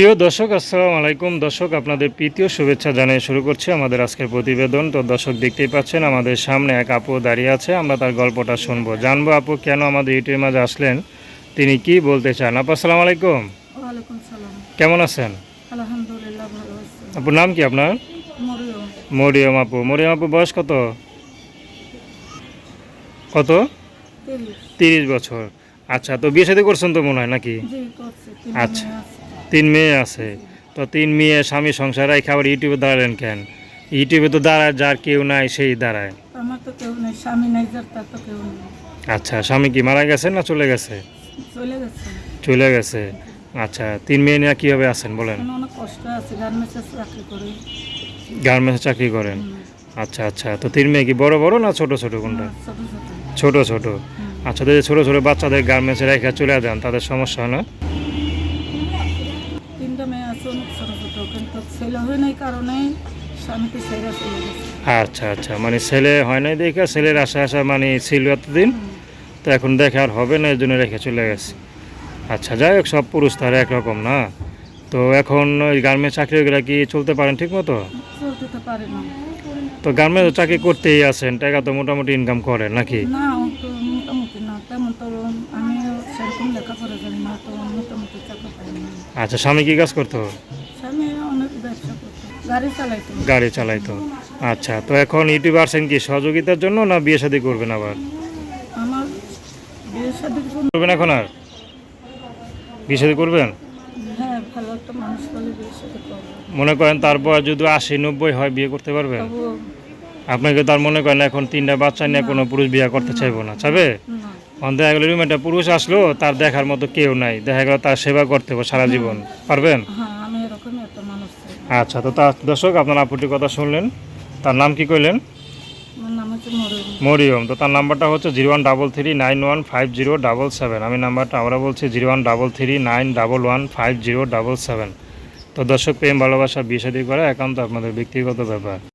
প্রিয় দর্শক, আসসালামু আলাইকুম। দর্শক, আপনাদের প্রীতীয় শুভেচ্ছা জানিয়ে শুরু করছি আমাদের আজকের প্রতিবেদন। তো দর্শক, দেখতেই পাচ্ছেন আমাদের সামনে এক আপু দাঁড়িয়ে আছে। আমরা তার গল্পটা শুনবো, জানবো আপু কেন আমাদের ইউটিউবের মাঝে আসলেন, তিনি কি বলতে চান। আপু আসসালামু আলাইকুম। ওয়ালাইকুম সালাম। কেমন আছেন? আলহামদুলিল্লাহ, ভালো আছি। আপুর নাম কি আপনার? মরিয়ম। মরিয়ম আপু। মরিয়ম আপু বয়স কত? কত? 30। 30 বছর। আচ্ছা, তো বিয়ে শাদী করছেন তো মনে হয় নাকি? জি, করছি। আচ্ছা, 3 মেয়ে আছে। তো 3 মেয়ে স্বামী সংসার রেখে আবার ইউটিউবে দাঁড়ালেন কেন? ইউটিউবে তো দাঁড়ায় যার কেউ নাই সেই দাঁড়ায়। আমার তো কেউ নেই, স্বামী নাই, যার তার তো কেউ নেই। আচ্ছা, স্বামী কি মারা গেছে না চলে গেছে? চলে গেছে। চলে গেছে। আচ্ছা, 3 মেয়ে নিয়ে কীভাবে আছেন বলেন? এখন অনেক কষ্ট আছে, গার্মেন্টসে চাকরি করি। গার্মেন্টসে চাকরি করেন? আচ্ছা আচ্ছা, তো 3 মেয়ে কি বড় বড় না ছোট ছোট কোনটা? ছোট ছোট। ছোট ছোট। আচ্ছা, তো এই যে ছোট ছোট বাচ্চাদের গার্মেন্টসে রেখে চলে যান, তাদের সমস্যা হয় না? 3টা মেয়ে আছে, অনেক ছোট ছোট, কিন্তু ছেলে হয় নাই কারণে স্বামীকে ছেড়ে চলে গেছে। আচ্ছা আচ্ছা, মানে ছেলে হয় নাই দেখে, ছেলের আশা আশা মানে ছিল এতদিন, তো এখন দেখে আর হবে না, এই জন্য রেখে চলে গেছে। আচ্ছা, যাই হোক, সব পুরুষ তার একরকম না। তো এখন ওই গার্মেন্টস চাকরিগুলো কি চলতে পারেন ঠিক মতো? চলতে তো পারে না। তো গার্মেন্টস চাকরি করতেই আছেন, টাকা তো মোটামুটি ইনকাম করেন নাকি? না, ও তো মোটামুটি না, তেমন তো আমিও সেরকম লেখাপড়া জানি না, তো মোটামুটি টাকা পাই না। আচ্ছা, স্বামী কি কাজ করতো? স্বামী অনেক ব্যবসা করতো, গাড়ি চালাইতো। গাড়ি চালাইতো। আচ্ছা, তো এখন ইউটিউব আসছেন কি সহযোগিতার জন্য না বিয়ে শাদী করবেন আবার? আমার বিয়ে শাদীর জন্য। করবেন এখন আর বিয়ে শাদী করবেন? হ্যাঁ, ভালো একটা মানুষ বলে বিয়ে শাদী করবো। মনে করেন তারপর যদি 80-90 হয় বিয়ে করতে পারবেন? তবু আপনাকে তার মনে করেন এখন 3টা বাচ্চা নিয়ে কোনো পুরুষ বিয়ে করতে চাইবো না, চাবে? না। দেখা গেলো রুমে একটা পুরুষ আসলো, তার দেখার মতো কেউ নাই, দেখা গেল তার সেবা করতে হবে সারা জীবন, পারবেন? হ্যাঁ, আমি এরকমই একটা মানুষ চাই। আচ্ছা, তো তার দর্শক, আপনার আপুটির কথা শুনলেন। তার নাম কি কইলেন? আমার নাম হচ্ছে মরিয়ম। মরিয়ম। তো তার নাম্বারটা হচ্ছে 013391507। আমি নাম্বারটা আমরা বলছি 01339115077। তো দর্শক, প্রেম ভালোবাসা বিয়ে শাদী করা একান্ত আপনাদের ব্যক্তিগত ব্যাপার।